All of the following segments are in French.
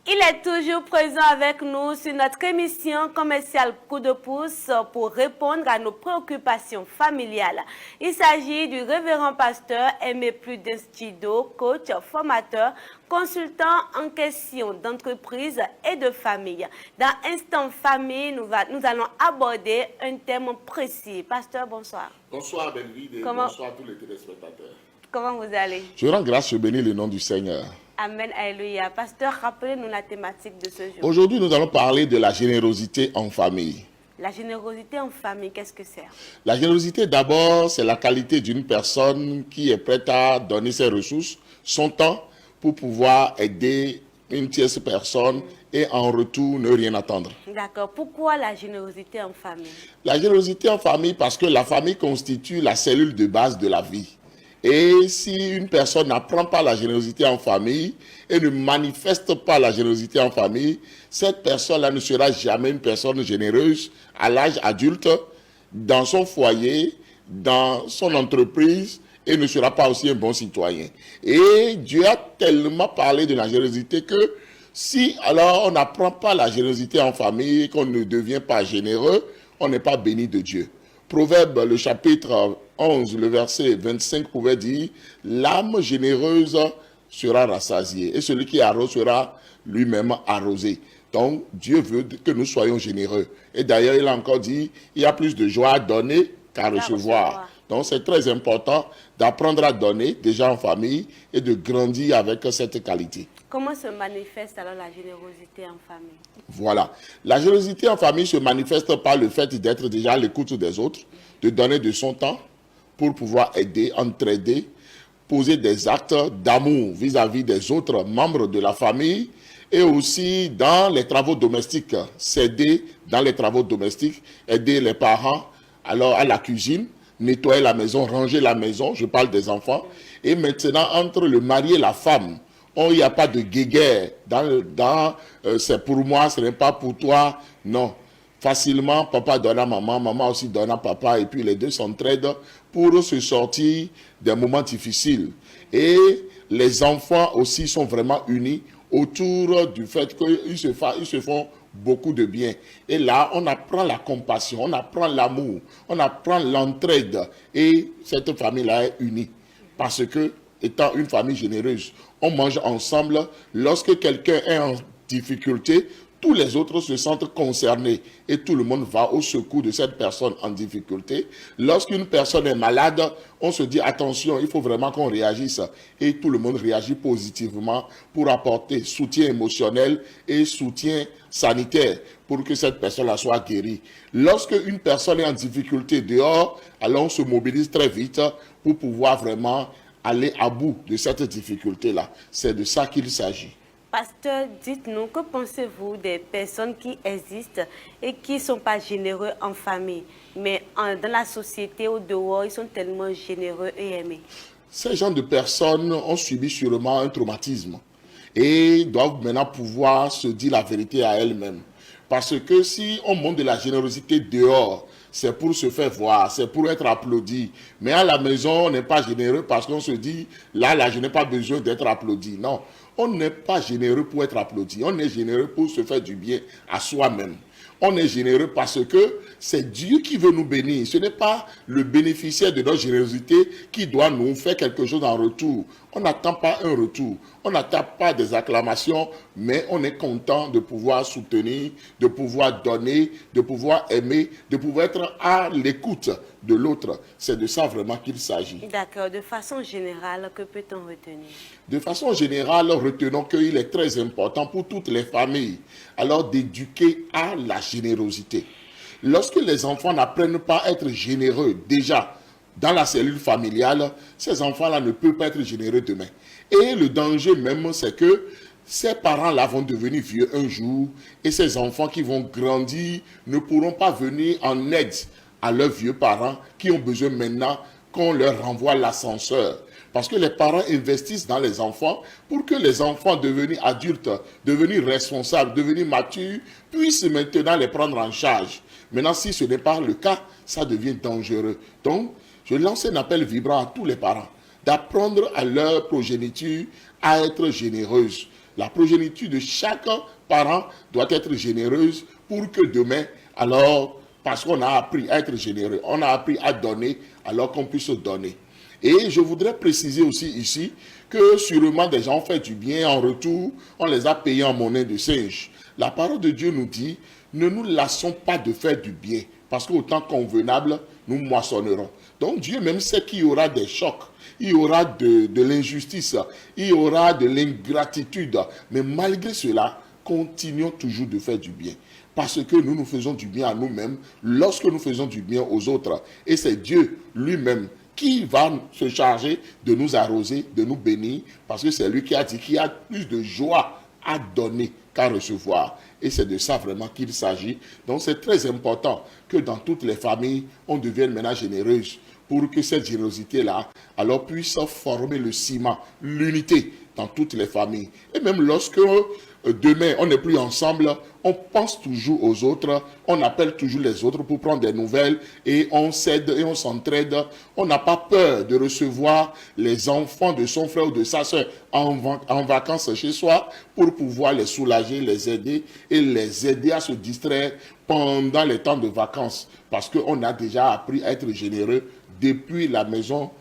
Il est toujours présent avec nous sur notre émission commerciale Coup de pouce pour répondre à nos préoccupations familiales. Il s'agit du révérend pasteur Aimé Prudenstido, coach, formateur, consultant en question d'entreprise et de famille. Dans Instant Famille, nous allons aborder un thème précis. Pasteur, bonsoir. Bonsoir Belvide et bonsoir à tous les téléspectateurs. Comment vous allez? Je rends grâce, je bénis le nom du Seigneur. Amen, alléluia. Pasteur, rappelez-nous la thématique de ce jour. Aujourd'hui, nous allons parler de la générosité en famille. La générosité en famille, qu'est-ce que c'est? La générosité, d'abord, c'est la qualité d'une personne qui est prête à donner ses ressources, son temps, pour pouvoir aider une tierce personne et en retour ne rien attendre. D'accord. Pourquoi la générosité en famille? La générosité en famille parce que la famille constitue la cellule de base de la vie. Et si une personne n'apprend pas la générosité en famille et ne manifeste pas la générosité en famille, cette personne-là ne sera jamais une personne généreuse à l'âge adulte, dans son foyer, dans son entreprise, et ne sera pas aussi un bon citoyen. Et Dieu a tellement parlé de la générosité que si alors on n'apprend pas la générosité en famille, qu'on ne devient pas généreux, on n'est pas béni de Dieu. Proverbe, le chapitre 11, le verset 25 pouvait dire « L'âme généreuse sera rassasiée et celui qui arrose sera lui-même arrosé. » Donc, Dieu veut que nous soyons généreux. Et d'ailleurs, il a encore dit « Il y a plus de joie à donner qu'à recevoir. » Donc, c'est très important d'apprendre à donner, déjà en famille, et de grandir avec cette qualité. Comment se manifeste alors la générosité en famille? Voilà. La générosité en famille se manifeste par le fait d'être déjà à l'écoute des autres, de donner de son temps pour pouvoir aider, entraider, poser des actes d'amour vis-à-vis des autres membres de la famille et aussi dans les travaux domestiques, s'aider dans les travaux domestiques, aider les parents alors à la cuisine, nettoyer la maison, ranger la maison, je parle des enfants. Et maintenant, entre le mari et la femme, il n'y a pas de guéguerre. C'est pour moi, ce n'est pas pour toi. Non. Facilement, papa donne à maman, maman aussi donne à papa, et puis les deux s'entraident pour se sortir des moments difficiles. Et les enfants aussi sont vraiment unis autour du fait qu'ils se font beaucoup de bien. Et là, on apprend la compassion, on apprend l'amour, on apprend l'entraide. Et cette famille-là est unie. Parce que, étant une famille généreuse, on mange ensemble. Lorsque quelqu'un est en difficulté, tous les autres se sentent concernés et tout le monde va au secours de cette personne en difficulté. Lorsqu'une personne est malade, on se dit attention, il faut vraiment qu'on réagisse. Et tout le monde réagit positivement pour apporter soutien émotionnel et soutien sanitaire pour que cette personne-là soit guérie. Lorsque une personne est en difficulté dehors, alors on se mobilise très vite pour pouvoir vraiment aller à bout de cette difficulté-là. C'est de ça qu'il s'agit. Pasteur, dites-nous, que pensez-vous des personnes qui existent et qui ne sont pas généreux en famille, mais dans la société, au dehors, ils sont tellement généreux et aimés? Ces gens de personnes ont subi sûrement un traumatisme et doivent maintenant pouvoir se dire la vérité à elles-mêmes. Parce que si on montre de la générosité dehors, c'est pour se faire voir, c'est pour être applaudi. Mais à la maison, on n'est pas généreux parce qu'on se dit, là, je n'ai pas besoin d'être applaudi. Non, on n'est pas généreux pour être applaudi. On est généreux pour se faire du bien à soi-même. On est généreux parce que c'est Dieu qui veut nous bénir. Ce n'est pas le bénéficiaire de notre générosité qui doit nous faire quelque chose en retour. On n'attend pas un retour. On n'attend pas des acclamations, mais on est content de pouvoir soutenir, de pouvoir donner, de pouvoir aimer, de pouvoir être à l'écoute de l'autre. C'est de ça vraiment qu'il s'agit. D'accord. De façon générale, que peut-on retenir? De façon générale, retenons qu'il est très important pour toutes les familles alors d'éduquer à la générosité. Lorsque les enfants n'apprennent pas à être généreux déjà dans la cellule familiale, ces enfants-là ne peuvent pas être généreux demain. Et le danger même, c'est que ces parents-là vont devenir vieux un jour et ces enfants qui vont grandir ne pourront pas venir en aide à leurs vieux parents qui ont besoin maintenant qu'on leur renvoie l'ascenseur. Parce que les parents investissent dans les enfants pour que les enfants devenus adultes, devenus responsables, devenus matures, puissent maintenant les prendre en charge. Maintenant, si ce n'est pas le cas, ça devient dangereux. Donc, je lance un appel vibrant à tous les parents d'apprendre à leur progéniture à être généreuse. La progéniture de chaque parent doit être généreuse pour que demain, alors, parce qu'on a appris à être généreux, on a appris à donner, alors qu'on puisse donner. Et je voudrais préciser aussi ici que sûrement des gens ont fait du bien, en retour, on les a payés en monnaie de singe. La parole de Dieu nous dit, ne nous lassons pas de faire du bien, parce qu'au temps convenable, nous moissonnerons. Donc Dieu même sait qu'il y aura des chocs, il y aura de l'injustice, il y aura de l'ingratitude. Mais malgré cela, continuons toujours de faire du bien. Parce que nous faisons du bien à nous-mêmes lorsque nous faisons du bien aux autres. Et c'est Dieu lui-même qui va se charger de nous arroser, de nous bénir, parce que c'est lui qui a dit qu'il y a plus de joie à donner qu'à recevoir. Et c'est de ça vraiment qu'il s'agit. Donc c'est très important que dans toutes les familles, on devienne maintenant généreuse pour que cette générosité-là alors puisse former le ciment, l'unité dans toutes les familles. Et même lorsque demain on n'est plus ensemble, on pense toujours aux autres, on appelle toujours les autres pour prendre des nouvelles et on s'aide et on s'entraide. On n'a pas peur de recevoir les enfants de son frère ou de sa soeur en vacances chez soi pour pouvoir les soulager, les aider et les aider à se distraire pendant les temps de vacances. Parce qu'on a déjà appris à être généreux depuis la maison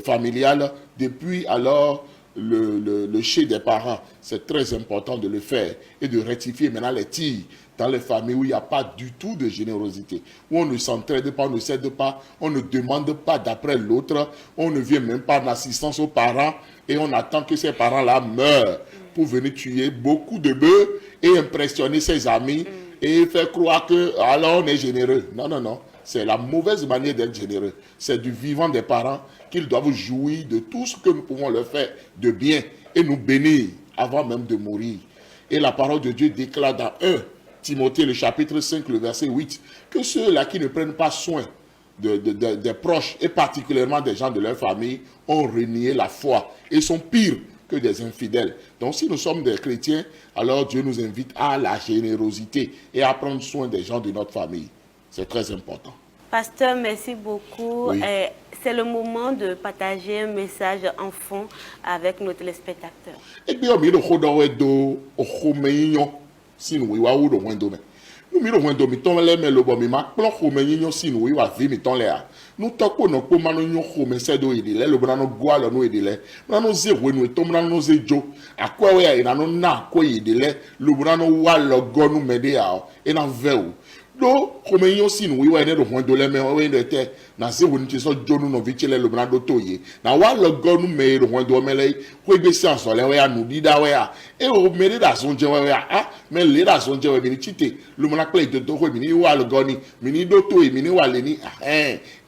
familiale, depuis alors le chez des parents. C'est très important de le faire et de rectifier maintenant les tirs dans les familles où il n'y a pas du tout de générosité, où on ne s'entraide pas, on ne s'aide pas, on ne demande pas d'après l'autre, on ne vient même pas en assistance aux parents et on attend que ces parents-là meurent pour venir tuer beaucoup de bœufs et impressionner ses amis et faire croire que alors on est généreux. Non, non, non. C'est la mauvaise manière d'être généreux. C'est du vivant des parents qu'ils doivent jouir de tout ce que nous pouvons leur faire de bien et nous bénir avant même de mourir. Et la parole de Dieu déclare dans 1 Timothée, le chapitre 5, le verset 8, que ceux-là qui ne prennent pas soin des proches et particulièrement des gens de leur famille ont renié la foi et sont pires que des infidèles. Donc si nous sommes des chrétiens, alors Dieu nous invite à la générosité et à prendre soin des gens de notre famille. C'est très important. Pasteur, merci beaucoup. Oui. C'est le moment de partager un message en fond avec nos téléspectateurs. Et bien, nous avons si nous avons nous miro wendo mi ton le me lobo mi ma plan xome nyinyo sinu wi wa vi mi ton le a nu to ko no ko ma no nyo xome se do ide le lobo na no gwa lo no ide le na no ze we nu to na no ze jo akwa we ya ina no na ko ide le lobo na no wa lo go nu me de a e na veu do xome nyinyo sinu wi wa ne do wendo le me we de te na ze we nti so jo nu no vi chele lobo na do to ye na wa lo go nu me do wendo me le ko gbe si aso le we ya nu di da we a e o me de da so je we a ah me le da so je we mi chite lobo na play to ko mi ni wa lo go ni mi ni do to e mi ni wa le ni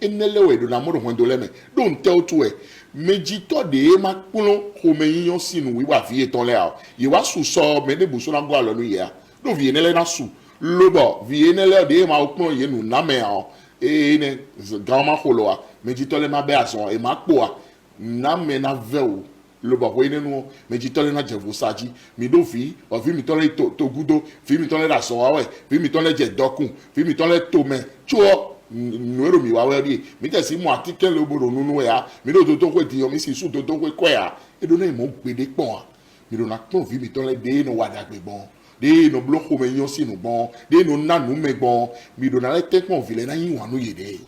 enele we do na mo do wendo le me don tell to e meji to de ma kuno xome nyinyo sinu wi wa vi ton le a ye wa su so me de bu so na go alo nu ye a do vi enele na su lobo vi enele de ma okun ye nu na me a ne gama kholoa meji to le ma be ason e ma po a na me na veu lobo ko ine nu meji to le na jevu saji mi do fi o fi mi to le to gudo fi mi to le da so wa we fi mi to le je dokun fi mi to le to me chuo nuero mi wa we ri mi te si mo atike le obodo nunu ya mi do to ko di o mi si su to ko ko ya e do na mo gbede pon a mi do na pon fi mi to le de no wa da gbe bon de no bloko me yon si no bon de no na nu me bon mi do na le te pon vile na yin wa no yede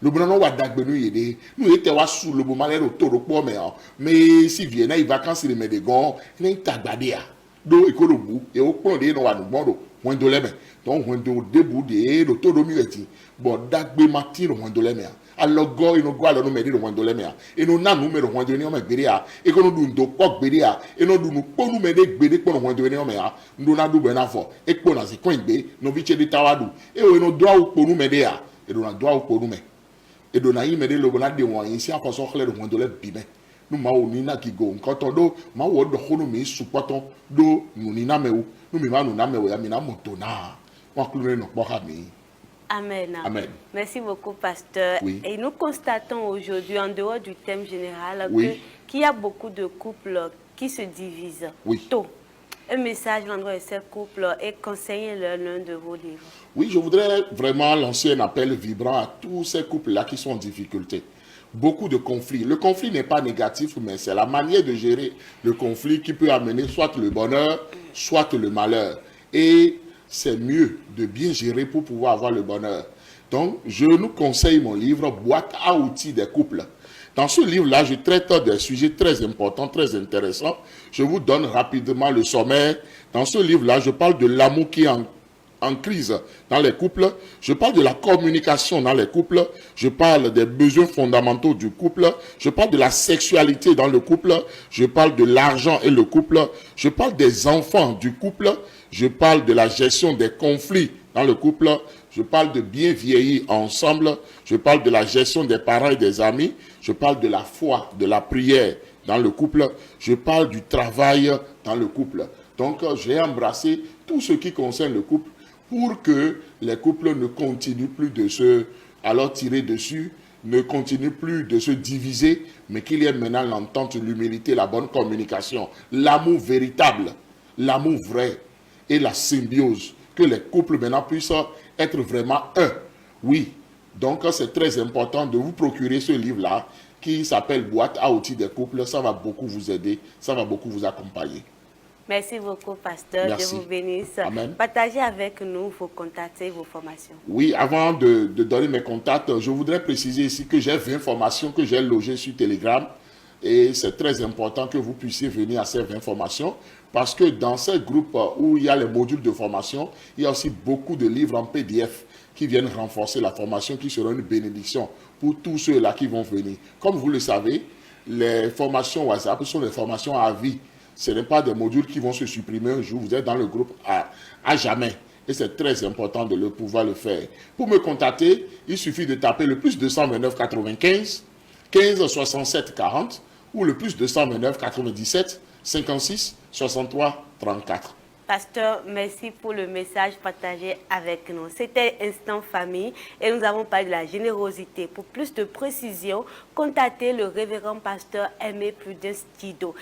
lo bona no wa da gbe no yede nu e te wa su lo bo ma le ro to ro po me o me si vie na i vacances le me de gon ni tagbade a do e ko ro bu e o pon de no wa no bon do won do le me donc won do debu de do to do mi eti bo dagbe mati ro won do le me a alogo ino go alo no me de ro won do le me a ino na nu me ro won do ni o me gbere a e ko no du ndo po gbere a e no du nu po nu me de gbere po no won do ni o me a ndo na du be na fo e po na se ko igbe no vi che de tawadu e o no do a po nu me de a e do na do a po nu me e do na yi me de lo na de won yin si akoso khle ro won do le bi me nu ma o ni na ki go nkan to do ma wo do ko nu mi supoto do nu ni na me wo nu mi ma nu na me wo ya mi na moto na wa klure no po ha mi. Amen. Amen. Merci beaucoup, pasteur. Oui. Et nous constatons aujourd'hui, en dehors du thème général, Oui. qu'il y a beaucoup de couples qui se divisent Oui. tôt. Un message à l'endroit de ces couples et conseillez-leur l'un de vos livres. Oui, je voudrais vraiment lancer un appel vibrant à tous ces couples-là qui sont en difficulté. beaucoup de conflits. Le conflit n'est pas négatif, mais c'est la manière de gérer le conflit qui peut amener soit le bonheur, soit le malheur. Et c'est mieux de bien gérer pour pouvoir avoir le bonheur. Donc, je nous conseille mon livre « Boîte à outils des couples ». Dans ce livre-là, je traite des sujets très importants, très intéressants. Je vous donne rapidement le sommaire. Dans ce livre-là, je parle de l'amour qui est en crise dans les couples. Je parle de la communication dans les couples. Je parle des besoins fondamentaux du couple. Je parle de la sexualité dans le couple. Je parle de l'argent et le couple. Je parle des enfants du couple. Je parle de la gestion des conflits dans le couple. Je parle de bien vieillir ensemble. Je parle de la gestion des parents et des amis. Je parle de la foi, de la prière dans le couple. Je parle du travail dans le couple. Donc, j'ai embrassé tout ce qui concerne le couple pour que les couples ne continuent plus de se tirer dessus, ne continuent plus de se diviser, mais qu'il y ait maintenant l'entente, l'humilité, la bonne communication, l'amour véritable, l'amour vrai et la symbiose. Que les couples maintenant puissent être vraiment un. Oui, donc c'est très important de vous procurer ce livre-là qui s'appelle « Boîte à outils des couples ». Ça va beaucoup vous aider, ça va beaucoup vous accompagner. Merci beaucoup, pasteur. Merci. Dieu vous bénisse. Amen. Partagez avec nous vos contacts et vos formations. Oui, avant de donner mes contacts, je voudrais préciser ici que j'ai 20 formations que j'ai logées sur Telegram. Et c'est très important que vous puissiez venir à ces 20 formations parce que dans ces groupes où il y a les modules de formation, il y a aussi beaucoup de livres en PDF qui viennent renforcer la formation, qui seront une bénédiction pour tous ceux-là qui vont venir. Comme vous le savez, les formations WhatsApp sont des formations à vie. Ce n'est pas des modules qui vont se supprimer un jour. Vous êtes dans le groupe à jamais. Et c'est très important de pouvoir le faire. Pour me contacter, il suffit de taper le plus 229 95 15 67 40 ou le plus 229 97 56 63 34. Pasteur, merci pour le message partagé avec nous. C'était Instant Famille et nous avons parlé de la générosité. Pour plus de précisions, contactez le révérend pasteur Aimé Prudence Tido.